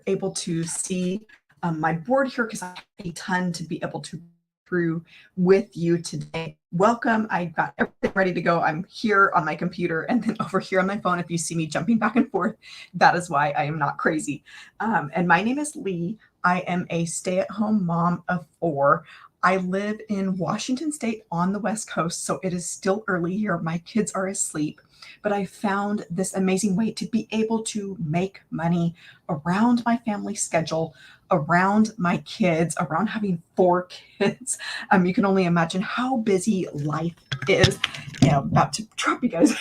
able to see my board here because I have a ton to be able to through with you today. Welcome. I've got everything ready to go. I'm here on my computer and then over here on my phone. If you see me jumping back and forth, that is why I am not crazy. And my name is Lee. I am a stay-at-home mom of 4. I live in Washington State on the West Coast, so it is still early here. My kids are asleep, but I found this amazing way to be able to make money around my family schedule, around my kids, around having 4 kids. You can only imagine how busy life is. About to drop you guys.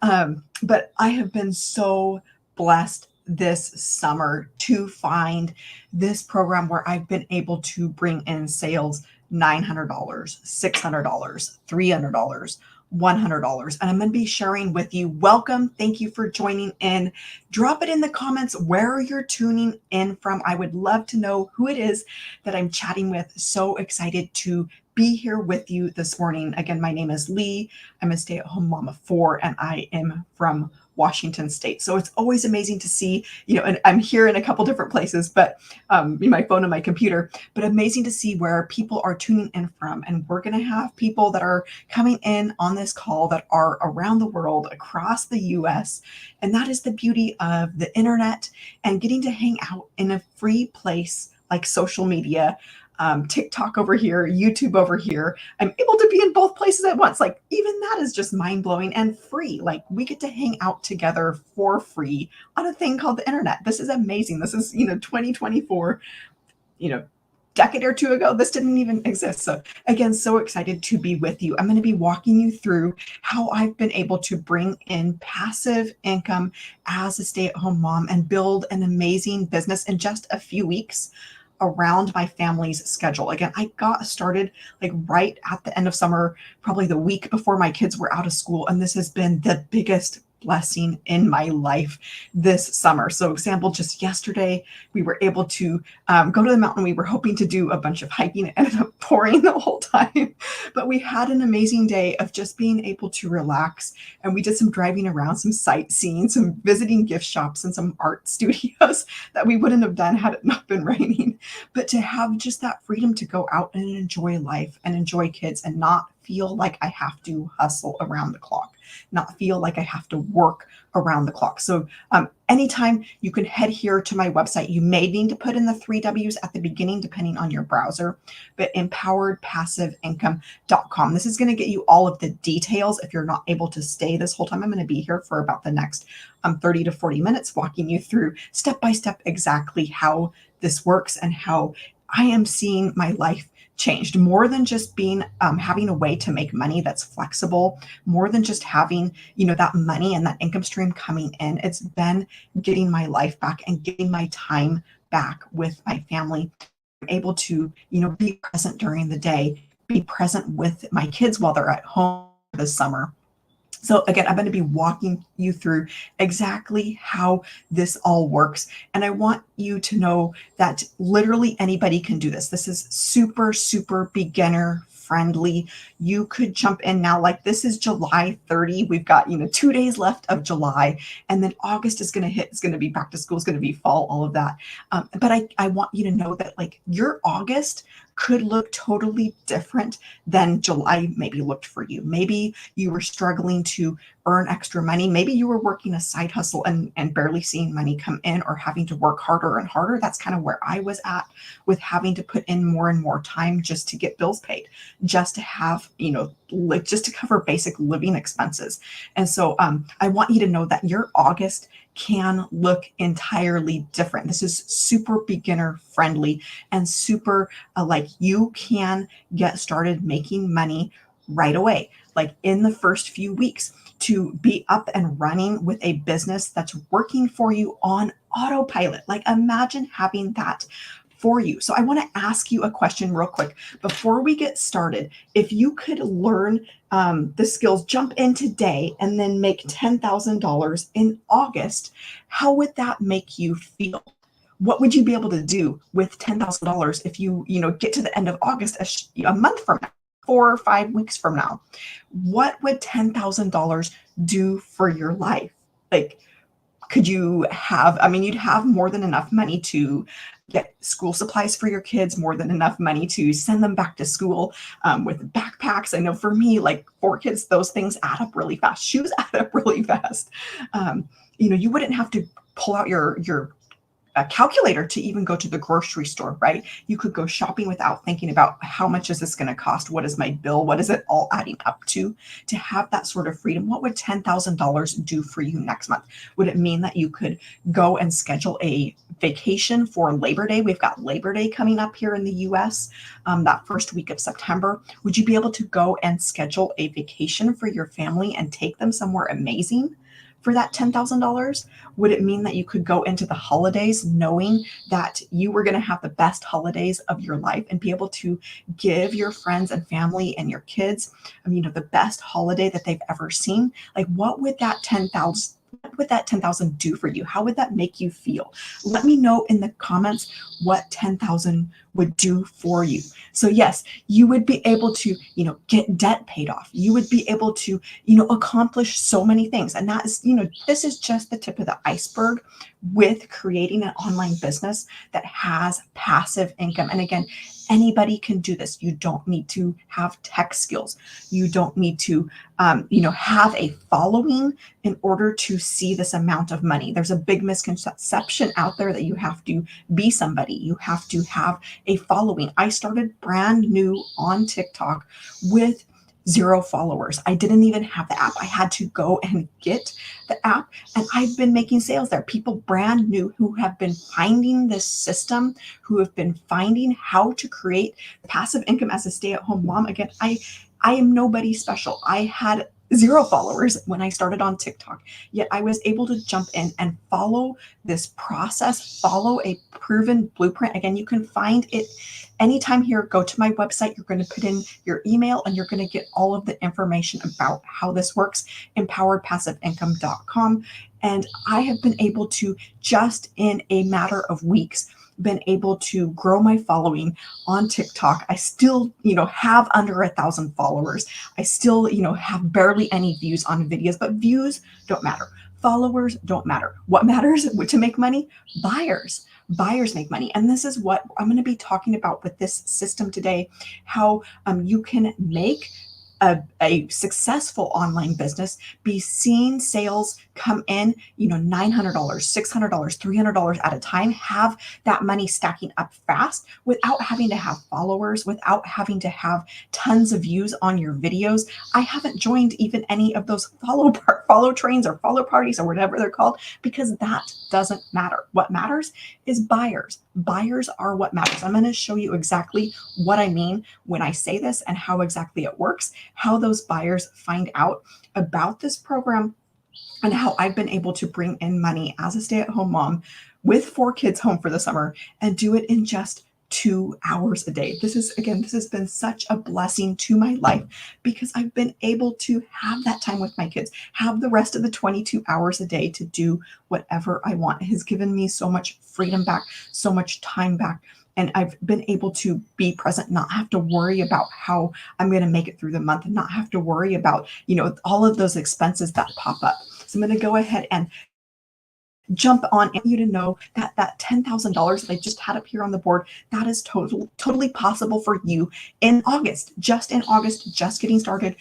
But I have been so blessed this summer to find this program where I've been able to bring in sales $900, $600, $300, $100. And I'm going to be sharing with you. Welcome. Thank you for joining in. Drop it in the comments where you're tuning in from. I would love to know who it is that I'm chatting with. So excited to be here with you this morning. Again, my name is Lee. I'm a stay-at-home mom of 4, and I am from Washington State. So it's always amazing to see, and I'm here in a couple different places, but my phone and my computer, but amazing to see where people are tuning in from. And we're going to have people that are coming in on this call that are around the world, across the US. And that is the beauty of the internet and getting to hang out in a free place like social media. TikTok over here, YouTube over here. I'm able to be in both places at once. Like, even that is just mind-blowing and free. Like, we get to hang out together for free on a thing called the internet. This is amazing. This is, 2024, decade or two ago, this didn't even exist. So again, so excited to be with you. I'm going to be walking you through how I've been able to bring in passive income as a stay-at-home mom and build an amazing business in just a few weeks around my family's schedule. Again, I got started like right at the end of summer, probably the week before my kids were out of school. And this has been the biggest blessing in my life this summer. So example, just yesterday, we were able to go to the mountain. We were hoping to do a bunch of hiking. It ended up pouring the whole time, but we had an amazing day of just being able to relax. And we did some driving around, some sightseeing, some visiting gift shops and some art studios that we wouldn't have done had it not been raining. But to have just that freedom to go out and enjoy life and enjoy kids and not feel like I have to hustle around the clock, not feel like I have to work around the clock. So anytime you can head here to my website, you may need to put in the 3 W's at the beginning, depending on your browser, but empoweredpassiveincome.com. This is going to get you all of the details. If you're not able to stay this whole time, I'm going to be here for about the next 30 to 40 minutes, walking you through step by step exactly how this works and how I am seeing my life changed, more than just being having a way to make money that's flexible, more than just having that money and that income stream coming in. It's been getting my life back and getting my time back with my family. I'm able to be present during the day, be present with my kids while they're at home this summer. So again, I'm going to be walking you through exactly how this all works. And I want you to know that literally anybody can do this. This is super, super beginner friendly. You could jump in now. Like, this is July 30. We've got, 2 days left of July, and then August is going to hit. It's going to be back to school. It's going to be fall, all of that. But I want you to know that like your August could look totally different than July maybe looked for you. Maybe you were struggling to earn extra money. Maybe you were working a side hustle and barely seeing money come in, or having to work harder and harder. That's kind of where I was at, with having to put in more and more time just to get bills paid, just to have, just to cover basic living expenses. And so I want you to know that your August can look entirely different. This is super beginner friendly and super like you can get started making money right away, like in the first few weeks, to be up and running with a business that's working for you on autopilot. Like, imagine having that for you. So I want to ask you a question real quick before we get started. If you could learn the skills, jump in today and then make $10,000 in August, how would that make you feel? What would you be able to do with $10,000 if you get to the end of August, a month from now, 4 or 5 weeks from now? What would $10,000 do for your life? Like, Could you have, I mean, you'd have more than enough money to get school supplies for your kids, more than enough money to send them back to school with backpacks. I know for me, like 4 kids, those things add up really fast. Shoes add up really fast. You wouldn't have to pull out your a calculator to even go to the grocery store, right? You could go shopping without thinking about how much is this going to cost? What is my bill? What is it all adding up to have that sort of freedom? What would $10,000 do for you next month? Would it mean that you could go and schedule a vacation for Labor Day? We've got Labor Day coming up here in the US, that first week of September. Would you be able to go and schedule a vacation for your family and take them somewhere amazing for that $10,000? Would it mean that you could go into the holidays knowing that you were going to have the best holidays of your life and be able to give your friends and family and your kids, the best holiday that they've ever seen? Like, what would that 10,000 do for you? How would that make you feel? Let me know in the comments what 10,000 would do for you. So yes, you would be able to, get debt paid off. You would be able to, accomplish so many things. And that is, this is just the tip of the iceberg with creating an online business that has passive income. And again, anybody can do this. You don't need to have tech skills. You don't need to, have a following in order to see this amount of money. There's a big misconception out there that you have to be somebody. You have to have a following. I started brand new on TikTok with 0 followers. I didn't even have the app. I had to go and get the app, and I've been making sales there. People brand new who have been finding this system, who have been finding how to create passive income as a stay-at-home mom. Again, I am nobody special. I had 0 followers when I started on TikTok, yet I was able to jump in and follow this process, follow a proven blueprint. Again, you can find it anytime here. Go to my website. You're going to put in your email and you're going to get all of the information about how this works, empoweredpassiveincome.com. And I have been able to, just in a matter of weeks, been able to grow my following on TikTok. I still, have under 1,000 followers. I still, have barely any views on videos, but views don't matter. Followers don't matter. What matters to make money? Buyers. Buyers make money. And this is what I'm going to be talking about with this system today, how you can make a successful online business, be seeing sales come in, $900, $600, $300 at a time, have that money stacking up fast without having to have followers, without having to have tons of views on your videos. I haven't joined even any of those follow trains or follow parties or whatever they're called, because that doesn't matter. What matters is buyers. Buyers are what matters. I'm going to show you exactly what I mean when I say this and how exactly it works, how those buyers find out about this program, and how I've been able to bring in money as a stay-at-home mom with 4 kids home for the summer and do it in just 2 hours a day. This has been such a blessing to my life, because I've been able to have that time with my kids, have the rest of the 22 hours a day to do whatever I want. It has given me so much freedom back, so much time back. And I've been able to be present, not have to worry about how I'm going to make it through the month, and not have to worry about, all of those expenses that pop up. So I'm going to go ahead and jump on you to know that that $10,000 that I just had up here on the board, that is totally possible for you in August, just getting started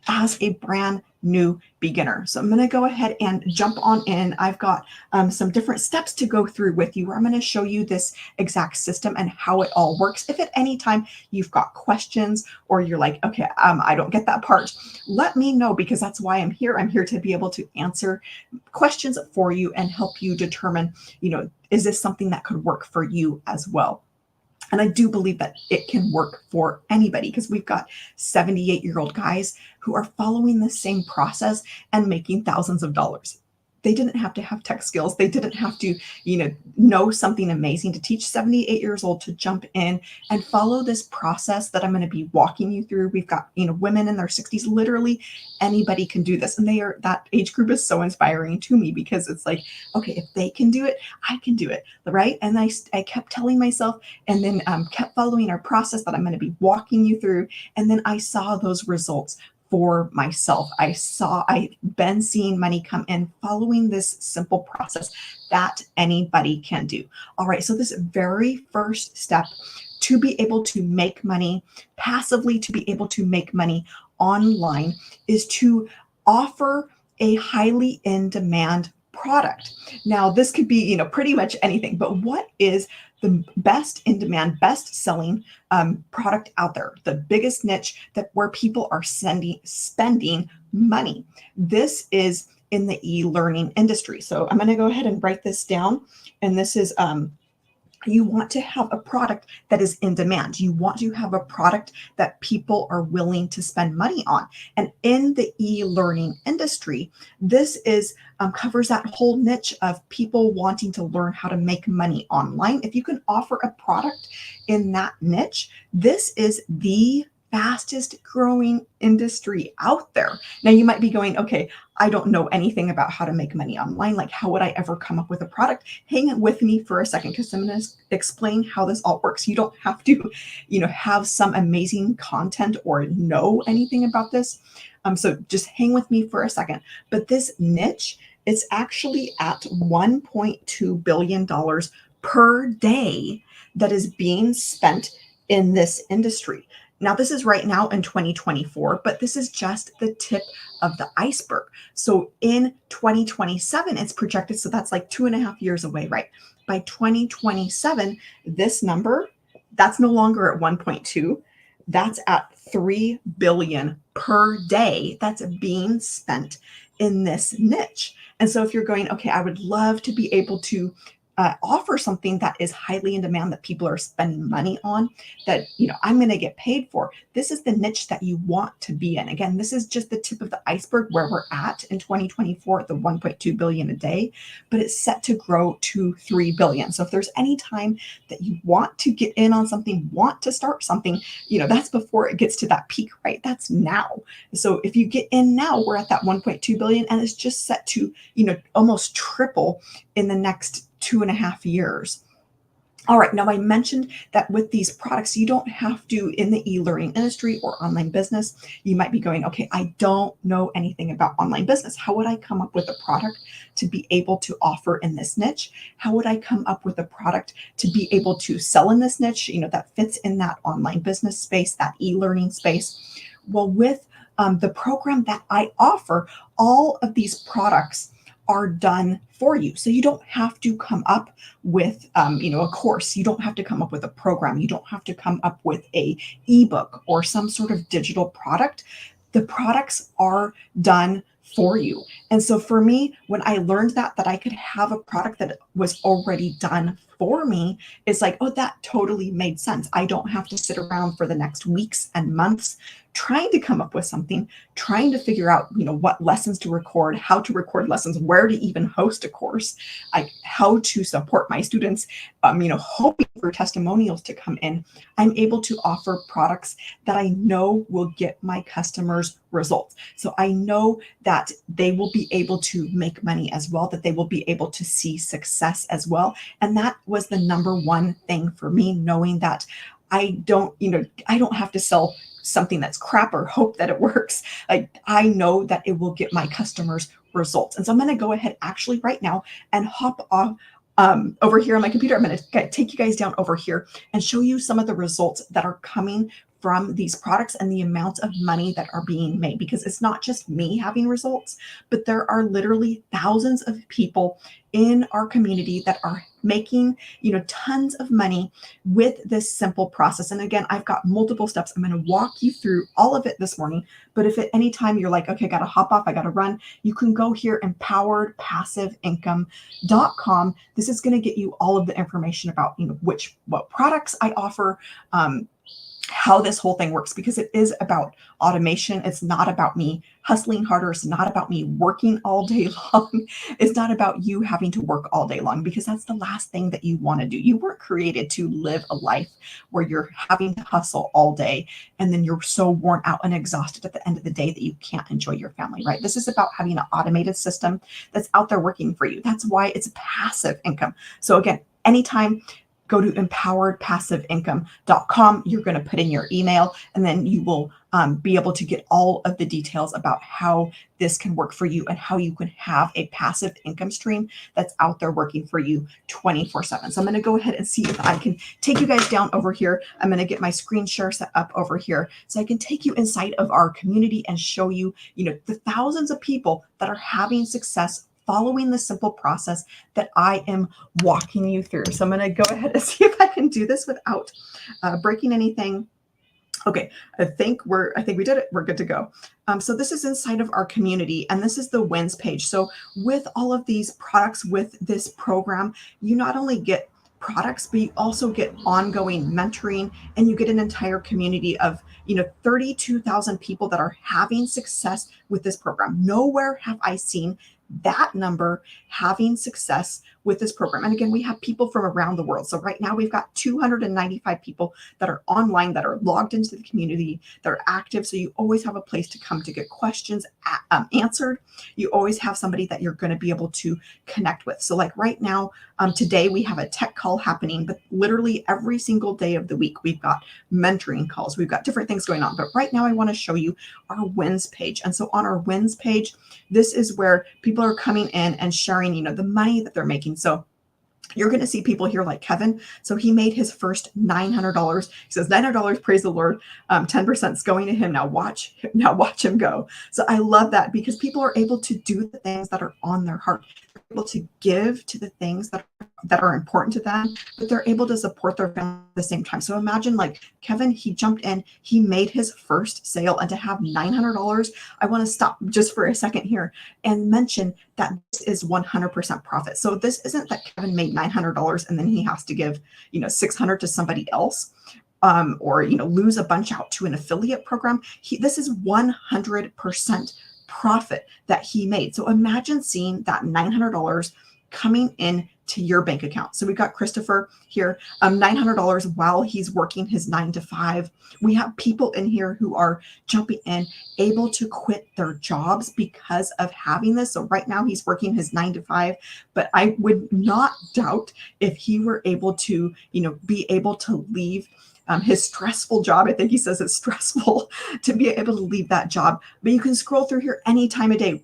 as a brand new beginner. So I'm going to go ahead and jump on in. I've got some different steps to go through with you, where I'm going to show you this exact system and how it all works. If at any time you've got questions, or you're like, okay, I don't get that part, let me know, because that's why I'm here. I'm here to be able to answer questions for you and help you determine, is this something that could work for you as well? And I do believe that it can work for anybody, because we've got 78-year-old guys who are following the same process and making thousands of dollars. They didn't have to have tech skills. They didn't have to, know something amazing to teach 78 years old to jump in and follow this process that I'm going to be walking you through. We've got, women in their 60s, literally anybody can do this. And that age group is so inspiring to me, because it's like, okay, if they can do it, I can do it. Right. And I kept telling myself, and then kept following our process that I'm going to be walking you through. And then I saw those results for myself. I've been seeing money come in following this simple process that anybody can do. All right, so this very first step to be able to make money passively, to be able to make money online, is to offer a highly in demand product. Now, this could be, pretty much anything, but what is the best in demand, best selling product out there, the biggest niche that where people are spending money? This is in the e-learning industry. So I'm going to go ahead and write this down. And this is you want to have a product that is in demand. You want to have a product that people are willing to spend money on. And in the e-learning industry, this is covers that whole niche of people wanting to learn how to make money online. If you can offer a product in that niche, this is the fastest growing industry out there. Now you might be going, okay, I don't know anything about how to make money online. Like, how would I ever come up with a product? Hang with me for a second, because I'm going to explain how this all works. You don't have to, have some amazing content or know anything about this. So just hang with me for a second. But this niche is actually at $1.2 billion per day that is being spent in this industry. Now, this is right now in 2024, but this is just the tip of the iceberg. So in 2027, it's projected. So that's like 2.5 years away, right? By 2027, this number, that's no longer at 1.2. That's at 3 billion per day that's being spent in this niche. And so if you're going, okay, I would love to be able to offer something that is highly in demand, that people are spending money on, that I'm going to get paid for. This is the niche that you want to be in. Again, this is just the tip of the iceberg where we're at in 2024 at the 1.2 billion a day, but it's set to grow to 3 billion. So if there's any time that you want to get in on something, want to start something, that's before it gets to that peak, right? That's now. So if you get in now, we're at that 1.2 billion, and it's just set to, almost triple in the next 2.5 years. All right, now I mentioned that with these products, you don't have to, in the e-learning industry or online business, you might be going, okay, I don't know anything about online business. How would I come up with a product to be able to offer in this niche? How would I come up with a product to be able to sell in this niche, that fits in that online business space, that e-learning space? Well, with the program that I offer, all of these products are done for you. So you don't have to come up with, a course. You don't have to come up with a program. You don't have to come up with a ebook or some sort of digital product. The products are done for you. And so for me, when I learned that I could have a product that was already done for me, it's like, oh, that totally made sense. I don't have to sit around for the next weeks and months trying to come up with something, trying to figure out, what lessons to record, how to record lessons, where to even host a course, like how to support my students, hoping for testimonials to come in. I'm able to offer products that I know will get my customers results. So I know that they will be able to make money as well, that they will be able to see success as well. And that was the number one thing for me, knowing that I don't have to sell something that's crap or hope that it works. Like, I know that it will get my customers results. And so I'm going to go ahead actually right now and hop off over here on my computer. I'm going to take you guys down over here and show you some of the results that are coming from these products and the amount of money that are being made, because it's not just me having results, but there are literally thousands of people in our community that are making, tons of money with this simple process. And again, I've got multiple steps. I'm going to walk you through all of it this morning. But if at any time you're like, okay, I got to hop off, I got to run, you can go here, empoweredpassiveincome.com. This is going to get you all of the information about, what products I offer, how this whole thing works, because it is about automation. It's not about me hustling harder. It's not about me working all day long. It's not about you having to work all day long, because that's the last thing that you want to do. You weren't created to live a life where you're having to hustle all day and then you're so worn out and exhausted at the end of the day that you can't enjoy your family, right? This is about having an automated system that's out there working for you. That's why it's passive income. So again, anytime go to empoweredpassiveincome.com. You're going to put in your email, and then you will be able to get all of the details about how this can work for you and how you can have a passive income stream that's out there working for you 24/7. So I'm going to go ahead and see if I can take you guys down over here. I'm going to get my screen share set up over here so I can take you inside of our community and show you, the thousands of people that are having success following the simple process that I am walking you through. So I'm going to go ahead and see if I can do this without breaking anything. Okay, I think we did it. We're good to go. So this is inside of our community, and this is the wins page. So with all of these products with this program, you not only get products, but you also get ongoing mentoring, and you get an entire community of 32,000 people that are having success with this program. Nowhere have I seen that number having success with this program. And again, we have people from around the world. So right now we've got 295 people that are online, that are logged into the community, that are active. So you always have a place to come to get questions answered. You always have somebody that you're going to be able to connect with. So like right now, today we have a tech call happening, but literally every single day of the week, we've got mentoring calls. We've got different things going on. But right now I want to show you our wins page. And so on our wins page, this is where people are coming in and sharing, the money that they're making. So you're going to see people here like Kevin. So he made his first $900. He says $900, praise the Lord. 10% is going to him. Now watch him go. So I love that because people are able to do the things that are on their heart. They're able to give to the things that are important to them, but they're able to support their family at the same time. So imagine like Kevin, he jumped in, he made his first sale, and to have $900, I want to stop just for a second here and mention that this is 100% profit. So this isn't that Kevin made $900 and then he has to give, $600 to somebody else. Or lose a bunch out to an affiliate program. This is 100% profit that he made. So imagine seeing that $900 coming in to your bank account. So we've got Christopher here, $900 while he's working his 9 to 5. We have people in here who are jumping in, able to quit their jobs because of having this. So right now he's working his 9 to 5, but I would not doubt if he were able to, be able to leave his stressful job. I think he says it's stressful to be able to leave that job, but you can scroll through here any time of day.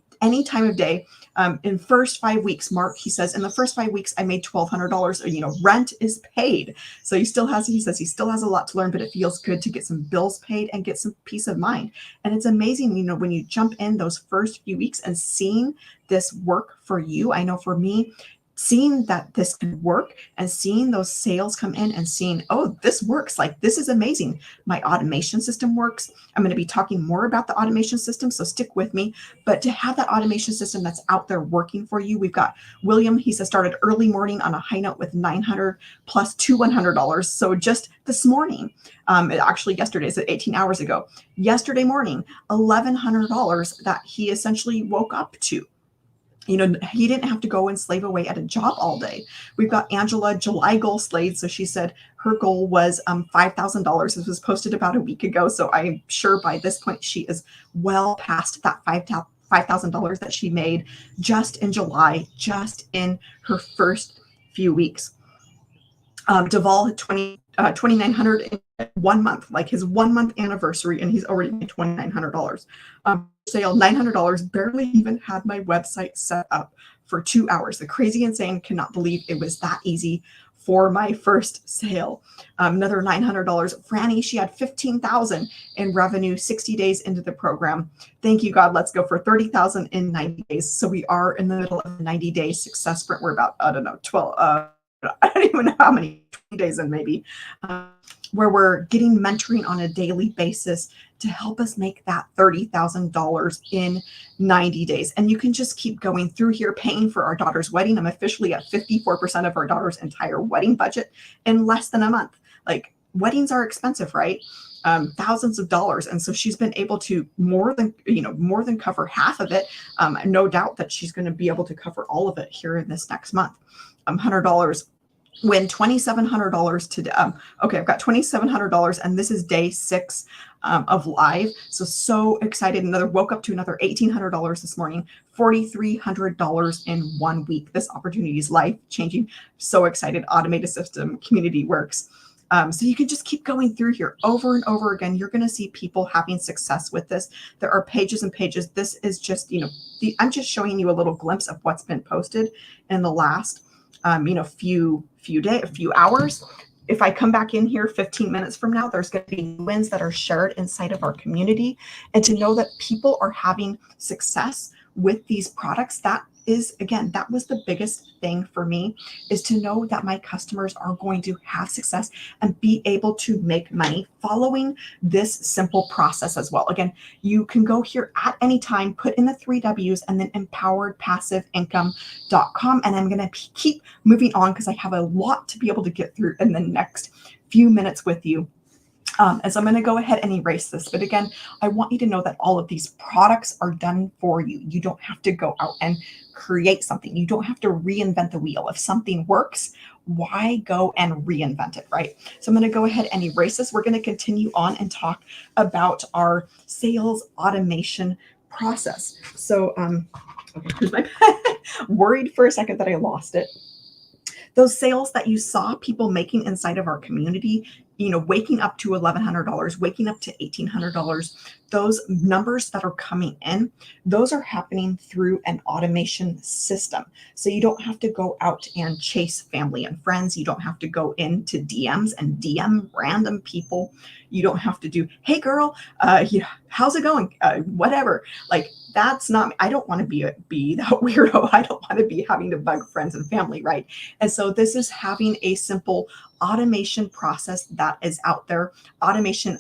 In first 5 weeks, Mark, he says, in the first 5 weeks, I made $1,200. Rent is paid. So he says he still has a lot to learn, but it feels good to get some bills paid and get some peace of mind. And it's amazing, when you jump in those first few weeks and seeing this work for you. I know for me, seeing that this can work and seeing those sales come in and seeing, oh, this works. Like, this is amazing. My automation system works. I'm going to be talking more about the automation system, so stick with me. But to have that automation system that's out there working for you, we've got William. He says started early morning on a high note with $900 plus $100. So just this morning, actually yesterday, so 18 hours ago, yesterday morning, $1,100 that he essentially woke up to. He didn't have to go and slave away at a job all day. We've got Angela, July goal slayed. So she said her goal was $5,000. This was posted about a week ago. So I'm sure by this point she is well past that $5,000 that she made just in July, just in her first few weeks. Deval had 2,900 in 1 month, like his 1 month anniversary, and he's already made $2,900. Sale $900, barely even had my website set up for 2 hours. The crazy insane, cannot believe it was that easy for my first sale. Another $900. Franny, she had $15,000 in revenue 60 days into the program. Thank you, God. Let's go for $30,000 in 90 days. So we are in the middle of a 90-day success sprint. We're about, 12, I don't even know how many, 20 days in maybe, where we're getting mentoring on a daily basis to help us make that $30,000 in 90 days. And you can just keep going through here, paying for our daughter's wedding. I'm officially at 54% of our daughter's entire wedding budget in less than a month. Like, weddings are expensive, right? Thousands of dollars. And so she's been able to more than cover half of it. No doubt that she's going to be able to cover all of it here in this next month. $100 win $2,700 today. Okay, I've got $2,700 and this is day 6 of live. So excited. Woke up to another $1,800 this morning, $4,300 in 1 week. This opportunity is life changing. So excited. Automated system, community works. So you can just keep going through here over and over again. You're going to see people having success with this. There are pages and pages. This is just, I'm just showing you a little glimpse of what's been posted in the last, few hours. If I come back in here 15 minutes from now, there's going to be wins that are shared inside of our community. And to know that people are having success with these products, that was the biggest thing for me, is to know that my customers are going to have success and be able to make money following this simple process as well. Again, you can go here at any time, put in the 3 W's and then empoweredpassiveincome.com. And I'm going to keep moving on because I have a lot to be able to get through in the next few minutes with you. And so I'm going to go ahead and erase this. But again, I want you to know that all of these products are done for you. You don't have to go out and create something. You don't have to reinvent the wheel. If something works, why go and reinvent it, right? So I'm going to go ahead and erase this. We're going to continue on and talk about our sales automation process. So, okay, here's my pen. Worried for a second that I lost it. Those sales that you saw people making inside of our community, waking up to $1,100, waking up to $1,800, those numbers that are coming in, those are happening through an automation system. So you don't have to go out and chase family and friends. You don't have to go into DMs and DM random people. You don't have to do, hey girl, how's it going? Whatever. Like, that's not me. I don't want to be that weirdo. I don't want to be having to bug friends and family, right? And so this is having a simple automation process that is out there, automation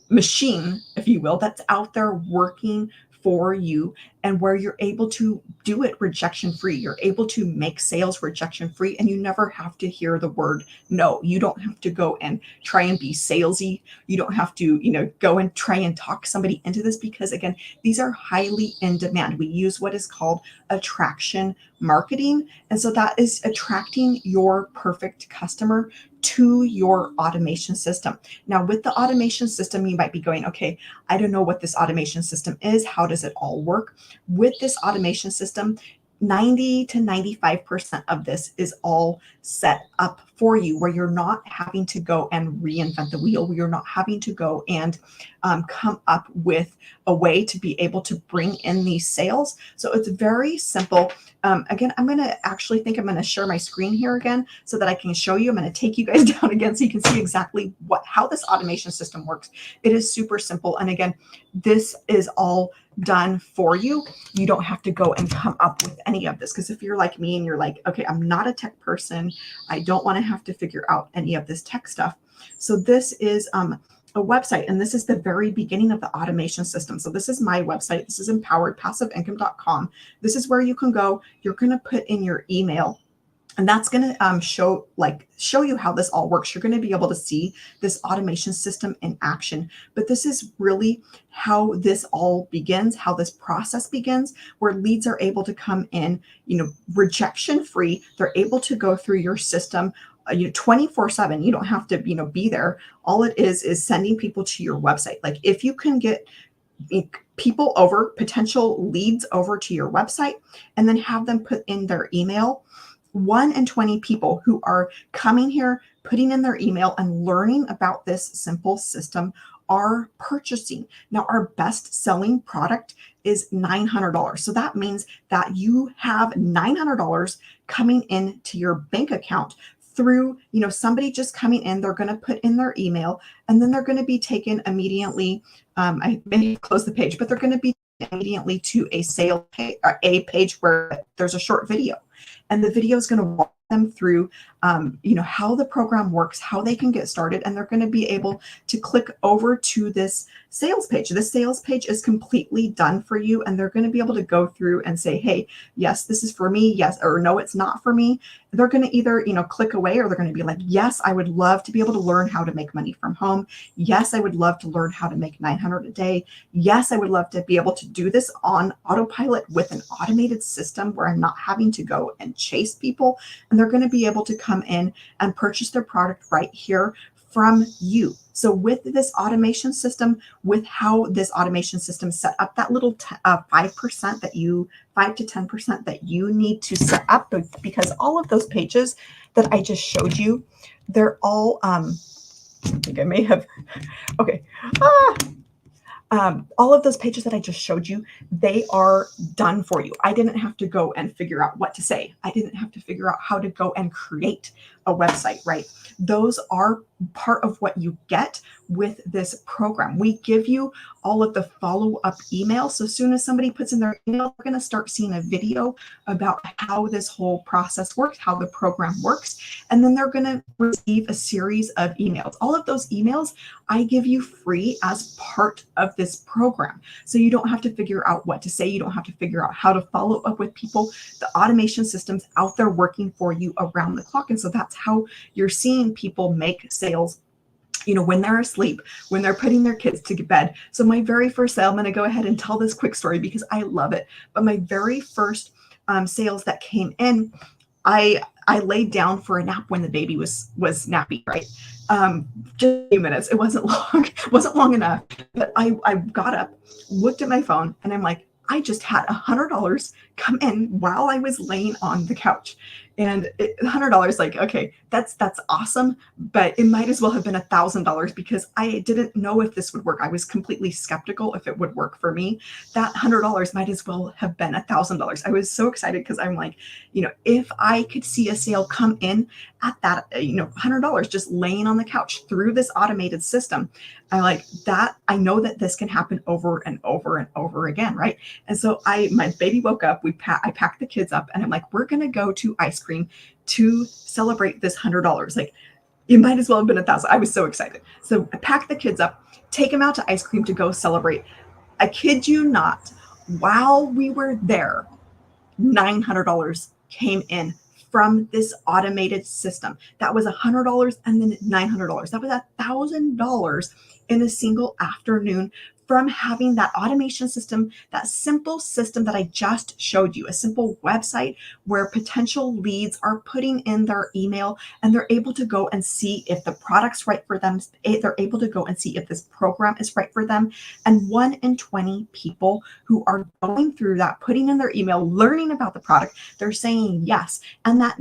machine, if you will, that's out there working for you, and where you're able to do it rejection free. You're able to make sales rejection free, and you never have to hear the word no. You don't have to go and try and be salesy. You don't have to, go and try and talk somebody into this, because again, these are highly in demand. We use what is called attraction marketing. And so that is attracting your perfect customer to your automation system. Now, with the automation system, you might be going, okay, I don't know what this automation system is. How does it all work? With this automation system, 90 to 95% of this is all set up for you, where you're not having to go and reinvent the wheel. You're not having to go and come up with a way to be able to bring in these sales. So it's very simple. Again, I'm going to share my screen here again so that I can show you. I'm going to take you guys down again so you can see exactly how this automation system works. It is super simple. And again, this is all done for you. You don't have to go and come up with any of this, because if you're like me and you're like, okay, I'm not a tech person, I don't want to have to figure out any of this tech stuff. So this is a website, and this is the very beginning of the automation system. So this is my website. This is empoweredpassiveincome.com. This is where you can go. You're going to put in your email, and that's going to show you how this all works. You're going to be able to see this automation system in action. But this is really how this all begins, how this process begins, where leads are able to come in, rejection free. They're able to go through your system 24/7. You don't have to, be there. All it is sending people to your website. Like, if you can get potential leads over to your website and then have them put in their email, 1 in 20 people who are coming here, putting in their email and learning about this simple system are purchasing. Now, our best selling product is $900. So that means that you have $900 coming into your bank account through, somebody just coming in. They're going to put in their email, and then they're going to be taken immediately. I may close the page, but they're going to be immediately to a sale page, or a page where there's a short video, and the video is going to walk them through, how the program works, how they can get started, and they're going to be able to click over to this sales page. This sales page is completely done for you, and they're going to be able to go through and say, hey, yes, this is for me, yes, or no, it's not for me. They're going to either, click away, or they're going to be like, yes, I would love to be able to learn how to make money from home. Yes, I would love to learn how to make $900 a day. Yes, I would love to be able to do this on autopilot with an automated system where I'm not having to go and chase people, and they're going to be able to come in and purchase their product right here from you. So with this automation system, with how this automation system set up that little 5% that you 5 to 10% that you need to set up, because all of those pages that I just showed you, they're all I think I may have okay. All of those pages that I just showed you, they are done for you. I didn't have to go and figure out what to say. I didn't have to figure out how to go and create a website, right? Those are part of what you get with this program. We give you all of the follow-up emails. So as soon as somebody puts in their email, we're going to start seeing a video about how this whole process works, how the program works, and then they're going to receive a series of emails. All of those emails I give you free as part of this program. So you don't have to figure out what to say. You don't have to figure out how to follow up with people. The automation system's out there working for you around the clock. And so that's how you're seeing people make sales, when they're asleep, when they're putting their kids to bed. So my very first sale, I'm going to go ahead and tell this quick story because I love it. But my very first sales that came in, I laid down for a nap when the baby was nappy, right? Just a few minutes. It wasn't long enough. But I got up, looked at my phone, and I'm like, I just had $100 come in while I was laying on the couch. And $100, like, okay, that's awesome, but it might as well have been $1,000 because I didn't know if this would work. I was completely skeptical if it would work for me. That $100 might as well have been $1,000. I was so excited because I'm like, if I could see a sale come in at that, $100 just laying on the couch through this automated system, I like that. I know that this can happen over and over and over again, right? And so my baby woke up. I packed the kids up, and I'm like, we're gonna go to ice cream to celebrate this $100. Like, it might as well have been $1,000. I was so excited. So I packed the kids up, take them out to ice cream to go celebrate. I kid you not, while we were there, $900 came in from this automated system. That was $100 and then $900. That was $1,000 in a single afternoon from having that automation system, that simple system that I just showed you, a simple website where potential leads are putting in their email and they're able to go and see if the product's right for them. They're able to go and see if this program is right for them. And 1 in 20 people who are going through that, putting in their email, learning about the product, they're saying yes. And that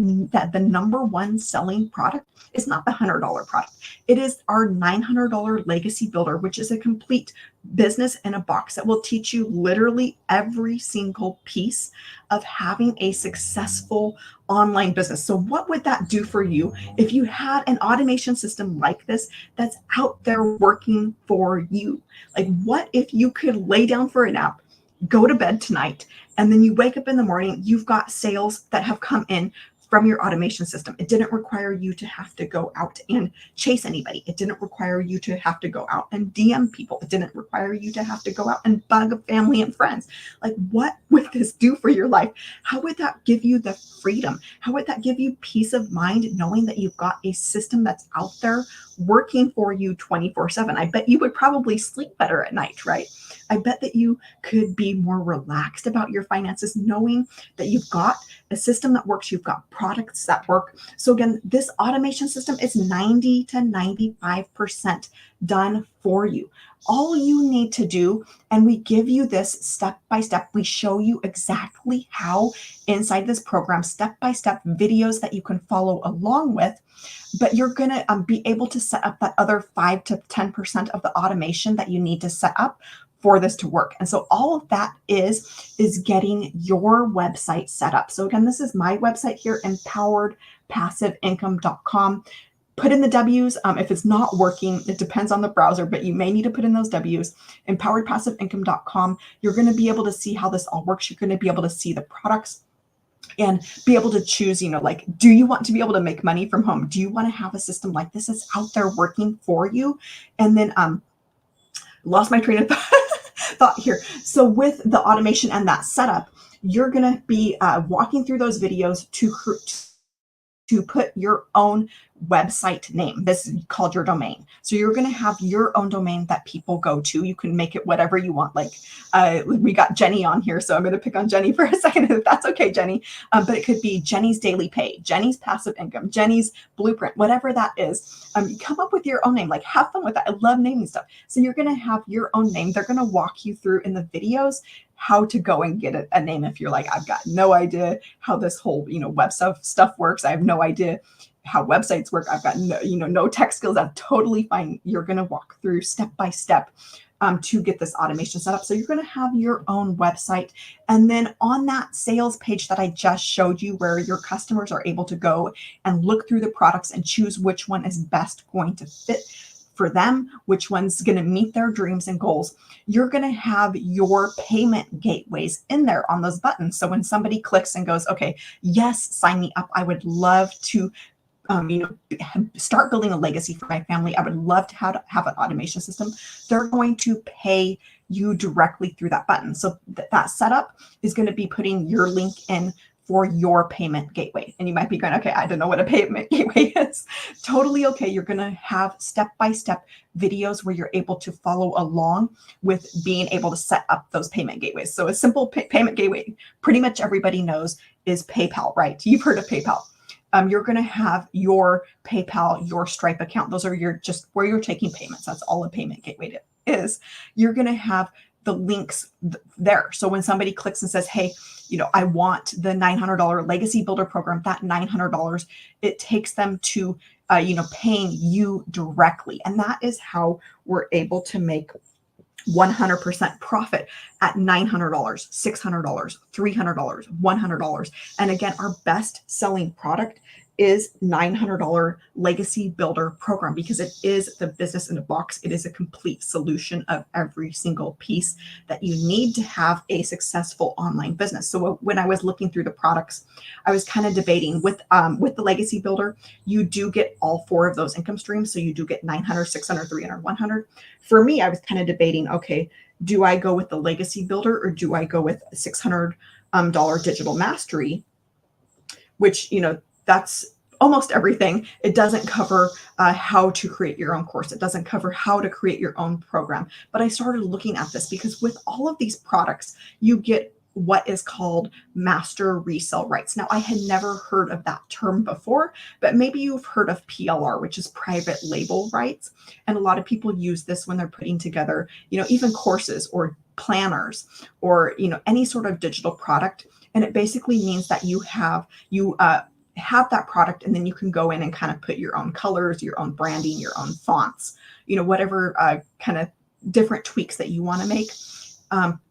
the number one selling product is not the $100 product. It is our $900 Legacy Builder, which is a complete business in a box that will teach you literally every single piece of having a successful online business. So what would that do for you if you had an automation system like this that's out there working for you? Like, what if you could lay down for a nap, go to bed tonight, and then you wake up in the morning, you've got sales that have come in from your automation system. It didn't require you to have to go out and chase anybody. It didn't require you to have to go out and DM people. It didn't require you to have to go out and bug family and friends. Like, what would this do for your life? How would that give you the freedom? How would that give you peace of mind knowing that you've got a system that's out there working for you 24/7? I bet you would probably sleep better at night, right? I bet that you could be more relaxed about your finances knowing that you've got a system that works, you've got products that work. So again, this automation system is 90 to 95% done for you. All you need to do, and we give you this step by step, we show you exactly how inside this program, step by step videos that you can follow along with, but you're going to be able to set up that other 5 to 10% of the automation that you need to set up for this to work. And so all of that is getting your website set up. So again, this is my website here, empoweredpassiveincome.com. Put in the W's. If it's not working, it depends on the browser, but you may need to put in those W's. Empoweredpassiveincome.com. You're going to be able to see how this all works. You're going to be able to see the products and be able to choose, like, do you want to be able to make money from home? Do you want to have a system like this that's out there working for you? And then lost my train of thought here. So with the automation and that setup, you're going to be walking through those videos to to put your own website name. This is called your domain. So you're going to have your own domain that people go to. You can make it whatever you want. Like we got Jenny on here, so I'm going to pick on Jenny for a second, if that's okay, Jenny. But it could be Jenny's Daily Pay, Jenny's Passive Income, Jenny's Blueprint, whatever that is. You come up with your own name. Like, have fun with that. I love naming stuff. So you're going to have your own name. They're going to walk you through in the videos how to go and get a name. If you're like, I've got no idea how this whole, web stuff works. I have no idea how websites work. I've got no tech skills. That's totally fine. You're going to walk through step by step to get this automation set up. So you're going to have your own website. And then on that sales page that I just showed you, where your customers are able to go and look through the products and choose which one is best going to fit for them, which one's going to meet their dreams and goals, you're going to have your payment gateways in there on those buttons. So when somebody clicks and goes, okay, yes, sign me up. I would love to start building a legacy for my family. I would love to have an automation system. They're going to pay you directly through that button. So that setup is going to be putting your link in for your payment gateway. And you might be going, okay, I don't know what a payment gateway is. Totally okay. You're going to have step-by-step videos where you're able to follow along with being able to set up those payment gateways. So a simple payment gateway, pretty much everybody knows, is PayPal, right? You've heard of PayPal. You're going to have your PayPal, your Stripe account. Those are just where you're taking payments. That's all a payment gateway is. You're going to have the links there. So when somebody clicks and says, hey, I want the $900 Legacy Builder program, that $900, it takes them to, paying you directly. And that is how we're able to make 100% profit at $900, $600, $300, $100. And again, our best selling product is $900 Legacy Builder program, because it is the business in a box. It is a complete solution of every single piece that you need to have a successful online business. So when I was looking through the products, I was kind of debating with the Legacy Builder, you do get all four of those income streams. So you do get 900, 600, 300, 100. For me, I was kind of debating, okay, do I go with the Legacy Builder or do I go with $600 Digital Mastery, which, that's almost everything. It doesn't cover how to create your own course. It doesn't cover how to create your own program. But I started looking at this because with all of these products, you get what is called master resale rights. Now, I had never heard of that term before, but maybe you've heard of PLR, which is private label rights. And a lot of people use this when they're putting together, even courses or planners or, any sort of digital product. And it basically means that you have that product, and then you can go in and kind of put your own colors, your own branding, your own fonts, whatever kind of different tweaks that you want to make.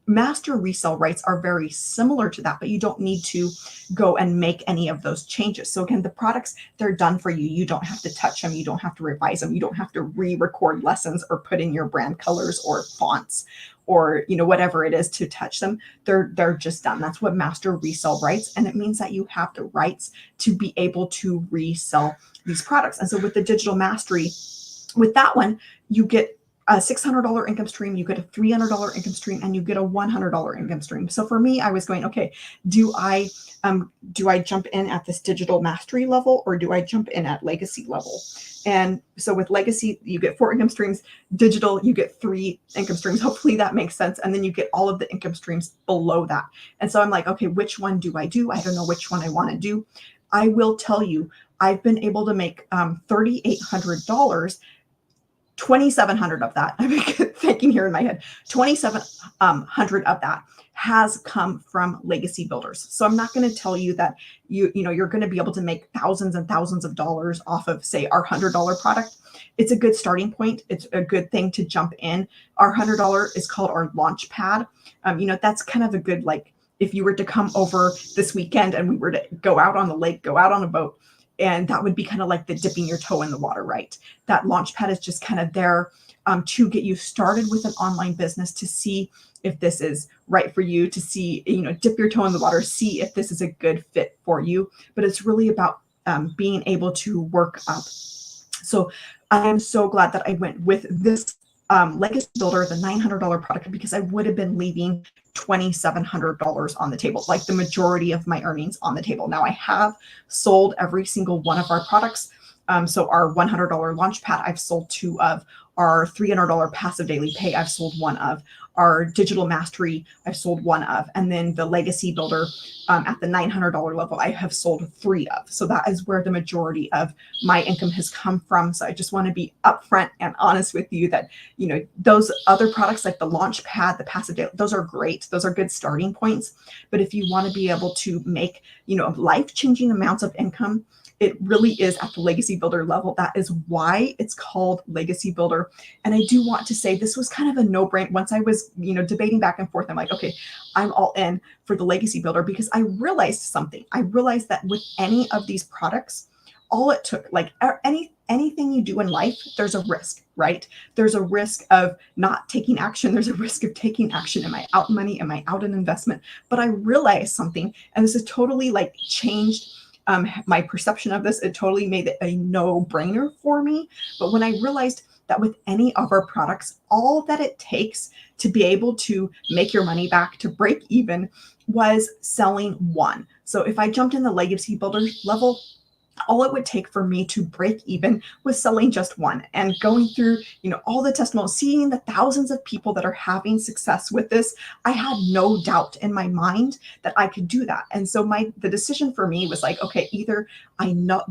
Master resale rights are very similar to that, but you don't need to go and make any of those changes. So again, the products, they're done for you. You don't have to touch them. You don't have to revise them. You don't have to re-record lessons or put in your brand colors or fonts or, whatever it is to touch them. They're just done. That's what master resale rights. And it means that you have the rights to be able to resell these products. And so with the Digital Mastery, with that one, you get a $600 income stream, you get a $300 income stream, and you get a $100 income stream. So for me, I was going, okay, do I jump in at this Digital Mastery level or do I jump in at Legacy level? And so with Legacy, you get 4 income streams. Digital, you get 3 income streams. Hopefully that makes sense. And then you get all of the income streams below that. And so I'm like, okay, which one do? I don't know which one I want to do. I will tell you, I've been able to make $3,800. 2,700 of that, I'm thinking here in my head, 2,700 of that has come from Legacy Builders. So I'm not going to tell you that you're going to be able to make thousands and thousands of dollars off of, say, our $100 product. It's a good starting point. It's a good thing to jump in. Our $100 is called our launch pad. That's kind of a good, like, if you were to come over this weekend and we were to go out on the lake, go out on a boat, and that would be kind of like the dipping your toe in the water, right? That Launchpad is just kind of there to get you started with an online business, to see if this is right for you, to see, dip your toe in the water, see if this is a good fit for you. But it's really about being able to work up. So I am so glad that I went with this Legacy Builder, the $900 product, because I would have been leaving $2,700 on the table, like the majority of my earnings on the table. Now I have sold every single one of our products. So our $100 Launchpad, I've sold 2 of. Our $300 Passive Daily Pay, I've sold 1 of. Our Digital Mastery, I've sold 1 of. And then the Legacy Builder at the $900 level, I have sold 3 of. So that is where the majority of my income has come from. So I just want to be upfront and honest with you that, you know, those other products like the Launchpad, the Passive Daily, those are great. Those are good starting points. But if you want to be able to make, you know, life-changing amounts of income, it really is at the Legacy Builder level. That is why it's called Legacy Builder. And I do want to say this was kind of a no-brainer. Once I was, you know, debating back and forth, I'm like, okay, I'm all in for the Legacy Builder, because I realized something. I realized that with any of these products, all it took, like anything you do in life, there's a risk, right? There's a risk of not taking action. There's a risk of taking action. Am I out money? Am I out in investment? But I realized something, and this has totally like changed my perception of this. It totally made it a no-brainer for me. But when I realized that with any of our products, all that it takes to be able to make your money back, to break even, was selling 1. So if I jumped in the Legacy Builder level, all it would take for me to break even was selling just 1, and going through, you know, all the testimonials, seeing the thousands of people that are having success with this. I had no doubt in my mind that I could do that. And so the decision for me was like, okay, either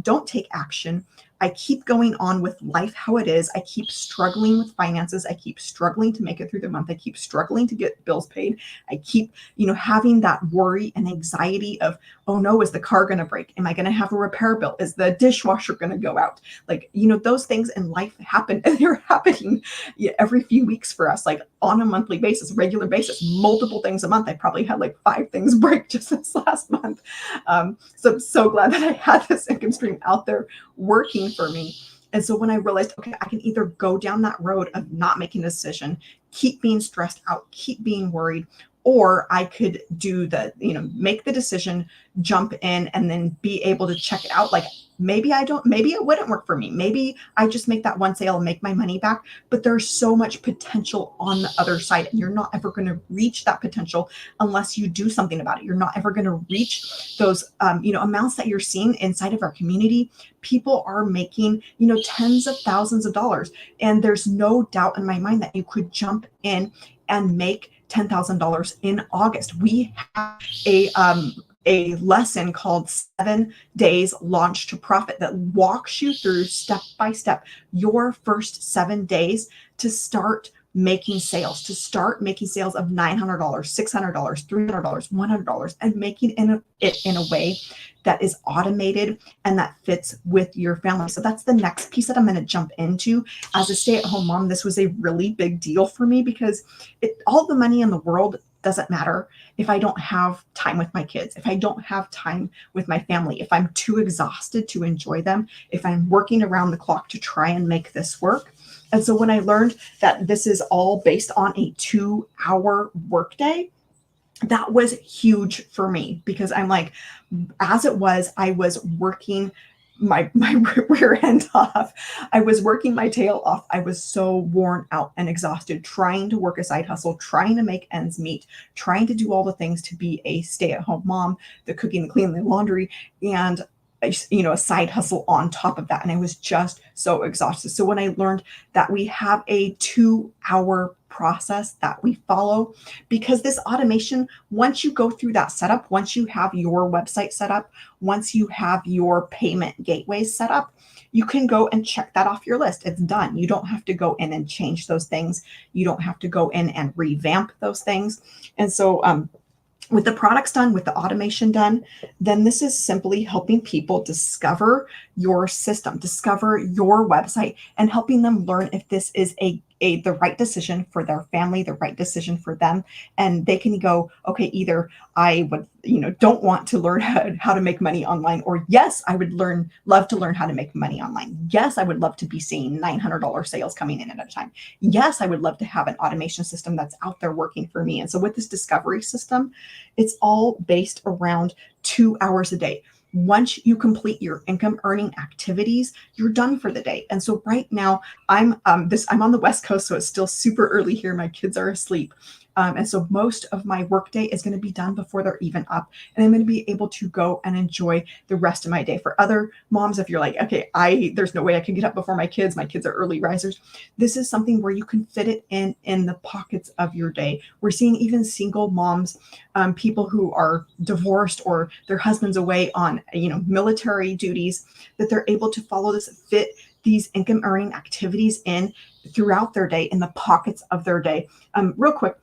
don't take action, I keep going on with life how it is, I keep struggling with finances, I keep struggling to make it through the month, I keep struggling to get bills paid, I keep, you know, having that worry and anxiety of, oh no, is the car going to break? Am I going to have a repair bill? Is the dishwasher going to go out? Like, you know, those things in life happen, and they're happening every few weeks for us, like on a monthly basis, regular basis, multiple things a month. I probably had like 5 things break just this last month. So I'm so glad that I had this income stream out there working for me. And so when I realized, okay, I can either go down that road of not making a decision, keep being stressed out, keep being worried, or I could do make the decision, jump in, and then be able to check it out. Like maybe it wouldn't work for me. Maybe I just make that 1 sale and make my money back, but there's so much potential on the other side, and you're not ever going to reach that potential unless you do something about it. You're not ever going to reach those, amounts that you're seeing inside of our community. People are making, tens of thousands of dollars. And there's no doubt in my mind that you could jump in and make $10,000 in August. We have a lesson called 7 Days Launch to Profit that walks you through step by step your first 7 days to start making sales, of $900, $600, $300, $100, and making it in a way that is automated and that fits with your family. So that's the next piece that I'm going to jump into. As a stay-at-home mom, this was a really big deal for me because all the money in the world doesn't matter if I don't have time with my kids, if I don't have time with my family, if I'm too exhausted to enjoy them, if I'm working around the clock to try and make this work. And so when I learned that this is all based on a 2-hour workday, that was huge for me, because I'm like, as it was, I was working my rear end off. I was working my tail off. I was so worn out and exhausted, trying to work a side hustle, trying to make ends meet, trying to do all the things to be a stay-at-home mom, the cooking, the cleaning, the laundry, and a side hustle on top of that. And I was just so exhausted. So when I learned that we have a 2-hour process that we follow, because this automation, once you go through that setup, once you have your website set up, once you have your payment gateways set up, you can go and check that off your list. It's done. You don't have to go in and change those things. You don't have to go in and revamp those things. And so, with the products done, with the automation done, then this is simply helping people discover your system, discover your website, and helping them learn if this is the right decision for their family, the right decision for them. And they can go, okay, either I would, don't want to learn how to make money online, or yes, I would love to learn how to make money online. Yes, I would love to be seeing $900 sales coming in at a time. Yes, I would love to have an automation system that's out there working for me. And so with this discovery system, it's all based around 2 hours a day. Once you complete your income earning activities, you're done for the day. And so right now I'm on the West Coast, so it's still super early here. My kids are asleep. And so most of my workday is going to be done before they're even up. And I'm going to be able to go and enjoy the rest of my day. For other moms, if you're like, okay, there's no way I can get up before my kids are early risers. This is something where you can fit it in the pockets of your day. We're seeing even single moms, people who are divorced or their husband's away on, military duties, that they're able to follow this, fit these income earning activities in throughout their day, in the pockets of their day. Real quick,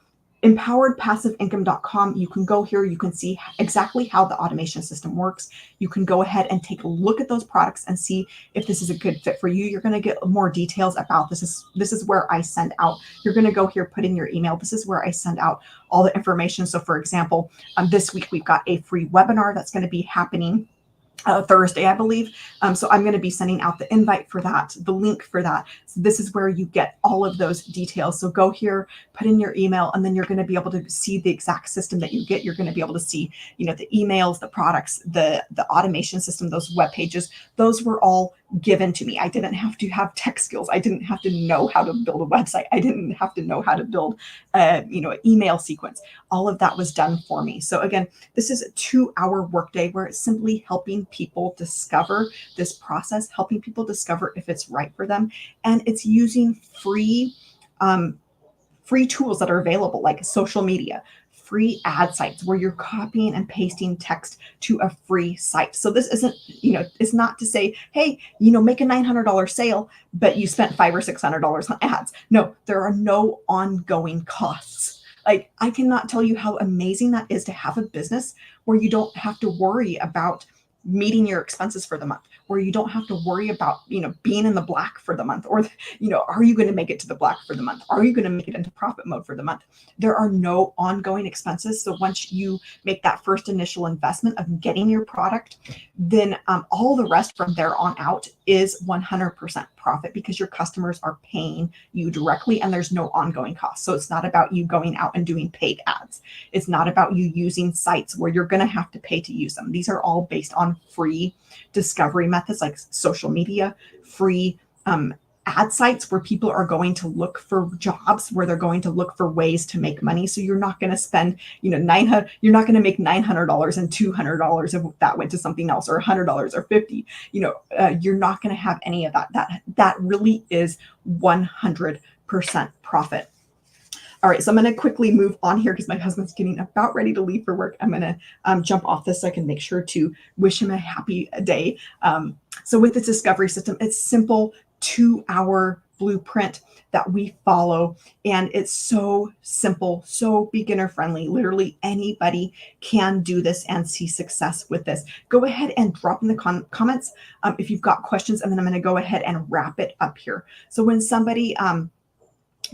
empoweredpassiveincome.com. You can go here. You can see exactly how the automation system works. You can go ahead and take a look at those products and see if this is a good fit for you. You're going to get more details about this. This is where I send out. You're going to go here, put in your email. This is where I send out all the information. So for example, this week we've got a free webinar that's going to be happening Thursday, I believe. So I'm going to be sending out the invite for that, the link for that. So this is where you get all of those details. So go here, put in your email, and then you're going to be able to see the exact system that you get. You're going to be able to see, the emails, the products, the automation system, those web pages. Those were all given to me. I didn't have to have tech skills. I didn't have to know how to build a website. I didn't have to know how to build, an email sequence. All of that was done for me. So again, this is a 2-hour workday where it's simply helping people discover this process, helping people discover if it's right for them. And it's using free tools that are available, like social media, free ad sites where you're copying and pasting text to a free site. So this isn't, it's not to say, hey, make a $900 sale, but you spent $500 or $600 on ads. No, there are no ongoing costs. Like, I cannot tell you how amazing that is to have a business where you don't have to worry about meeting your expenses for the month, where you don't have to worry about, being in the black for the month, or, are you going to make it to the black for the month? Are you going to make it into profit mode for the month? There are no ongoing expenses. So once you make that first initial investment of getting your product, then all the rest from there on out is 100% profit, because your customers are paying you directly and there's no ongoing cost. So it's not about you going out and doing paid ads. It's not about you using sites where you're going to have to pay to use them. These are all based on free discovery methods like social media, free ad sites where people are going to look for jobs, where they're going to look for ways to make money. So you're not going to spend, you're not going to make $900 and $200 if that went to something else, or $100 or $50. You're not going to have any of that. That really is 100% profit. All right, so I'm going to quickly move on here because my husband's getting about ready to leave for work. I'm going to jump off this so I can make sure to wish him a happy day. So with this discovery system, it's simple 2-hour blueprint that we follow, and it's so simple, so beginner friendly. Literally anybody can do this and see success with this. Go ahead and drop in the comments if you've got questions, and then I'm going to go ahead and wrap it up here. So when somebody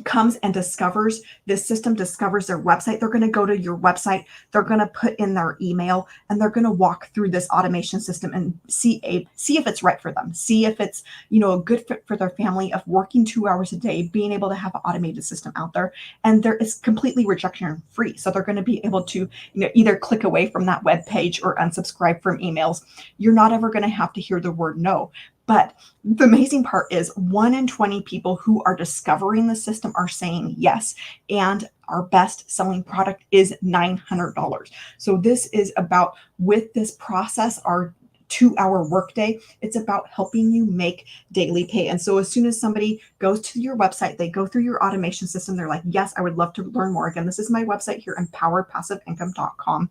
comes and discovers this system, discovers their website, they're going to go to your website, they're going to put in their email, and they're going to walk through this automation system and see if it's right for them, see if it's a good fit for their family of working 2 hours a day, being able to have an automated system out there. And it's completely rejection free, so they're going to be able to either click away from that web page or unsubscribe from emails. You're not ever going to have to hear the word no. But the amazing part is 1 in 20 people who are discovering the system are saying yes. And our best selling product is $900. So this is about, with this process, our 2-hour workday, it's about helping you make daily pay. And so as soon as somebody goes to your website, they go through your automation system, they're like, yes, I would love to learn more. Again, this is my website here, empoweredpassiveincome.com.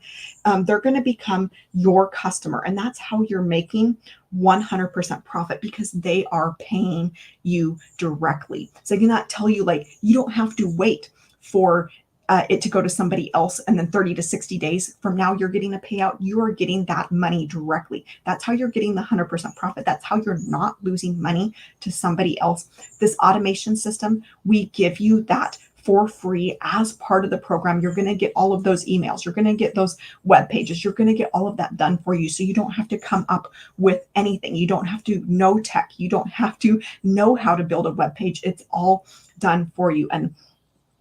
They're going to become your customer, and that's how you're making 100% profit, because they are paying you directly. So I cannot tell you, you don't have to wait for it to go to somebody else, and then 30 to 60 days from now you're getting a payout. You are getting that money directly. That's how you're getting the 100% profit. That's how you're not losing money to somebody else. This automation system, we give you that for free as part of the program. You're going to get all of those emails. You're going to get those web pages. You're going to get all of that done for you. So you don't have to come up with anything. You don't have to know tech. You don't have to know how to build a web page. It's all done for you. And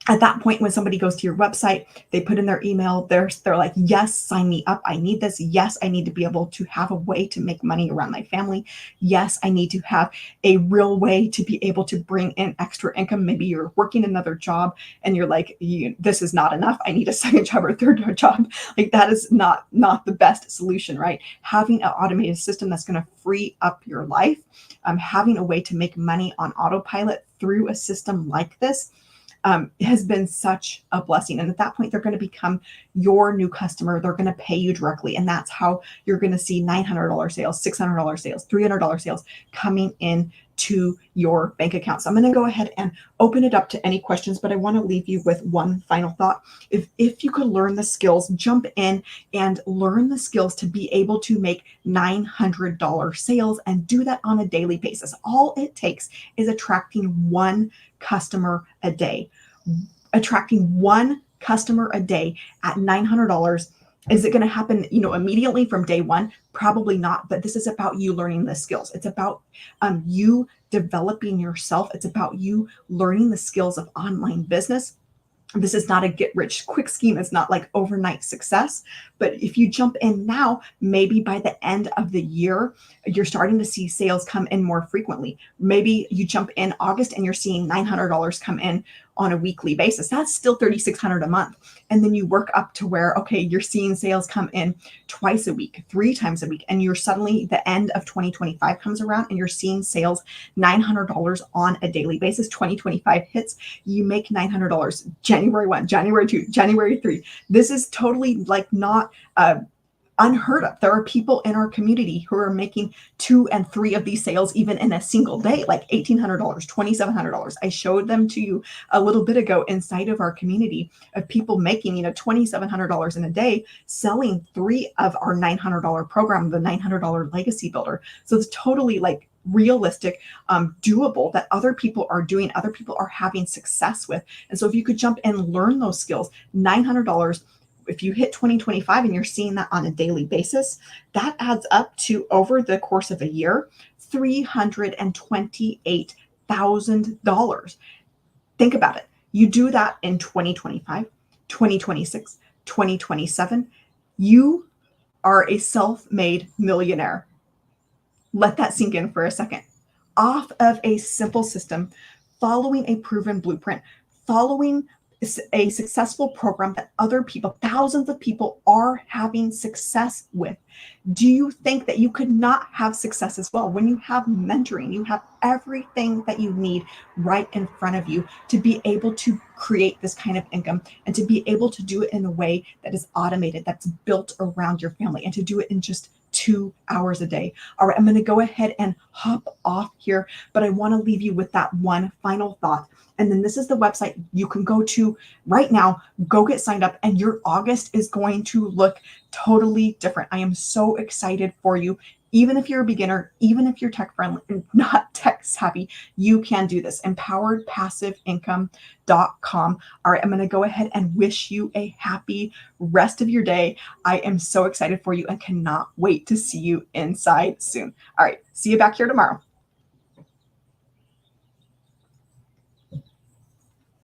At that point, when somebody goes to your website, they put in their email, they're like, yes, sign me up. I need this. Yes, I need to be able to have a way to make money around my family. Yes, I need to have a real way to be able to bring in extra income. Maybe you're working another job and you're like, this is not enough. I need a second job or a third job. Like that is not the best solution, right? Having an automated system that's going to free up your life, having a way to make money on autopilot through a system like this, has been such a blessing. And at that point, they're going to become your new customer. They're going to pay you directly. And that's how you're going to see $900 sales, $600 sales, $300 sales coming in to your bank account. So I'm going to go ahead and open it up to any questions, but I want to leave you with one final thought. If you could learn the skills, jump in and learn the skills to be able to make $900 sales and do that on a daily basis. All it takes is attracting one customer a day. Attracting one customer a day at $900. Is it going to happen, immediately from day one? Probably not. But this is about you learning the skills. It's about you developing yourself. It's about you learning the skills of online business. This is not a get rich quick scheme. It's not like overnight success. But if you jump in now, maybe by the end of the year, you're starting to see sales come in more frequently. Maybe you jump in August and you're seeing $900 come in on a weekly basis. That's still $3,600 a month. And then you work up to where, okay, you're seeing sales come in twice a week, 3 times a week. And you're suddenly, the end of 2025 comes around and you're seeing sales $900 on a daily basis. 2025 hits, you make $900 January 1, January 2, January 3. This is totally like not unheard of. There are people in our community who are making 2 and 3 of these sales even in a single day, like $1,800, $2,700. I showed them to you a little bit ago inside of our community of people making, $2,700 in a day, selling 3 of our $900 program, the $900 Legacy Builder. So it's totally like realistic, doable, that other people are doing, other people are having success with. And so if you could jump and learn those skills, $900, if you hit 2025 and you're seeing that on a daily basis, that adds up to, over the course of a year, $328,000. Think about it. You do that in 2025, 2026, 2027, you are a self-made millionaire. Let that sink in for a second. Off of a simple system, following a proven blueprint, following a successful program that other people, thousands of people, are having success with. Do you think that you could not have success as well? When you have mentoring, you have everything that you need right in front of you to be able to create this kind of income and to be able to do it in a way that is automated, that's built around your family, and to do it in just 2 hours a day. All right, I'm going to go ahead and hop off here, but I want to leave you with that one final thought. And then this is the website you can go to right now. Go get signed up, and your August is going to look totally different. I am so excited for you. Even if you're a beginner, even if you're tech friendly and not tech savvy, you can do this. EmpoweredPassiveIncome.com. All right, I'm going to go ahead and wish you a happy rest of your day. I am so excited for you and cannot wait to see you inside soon. All right, see you back here tomorrow.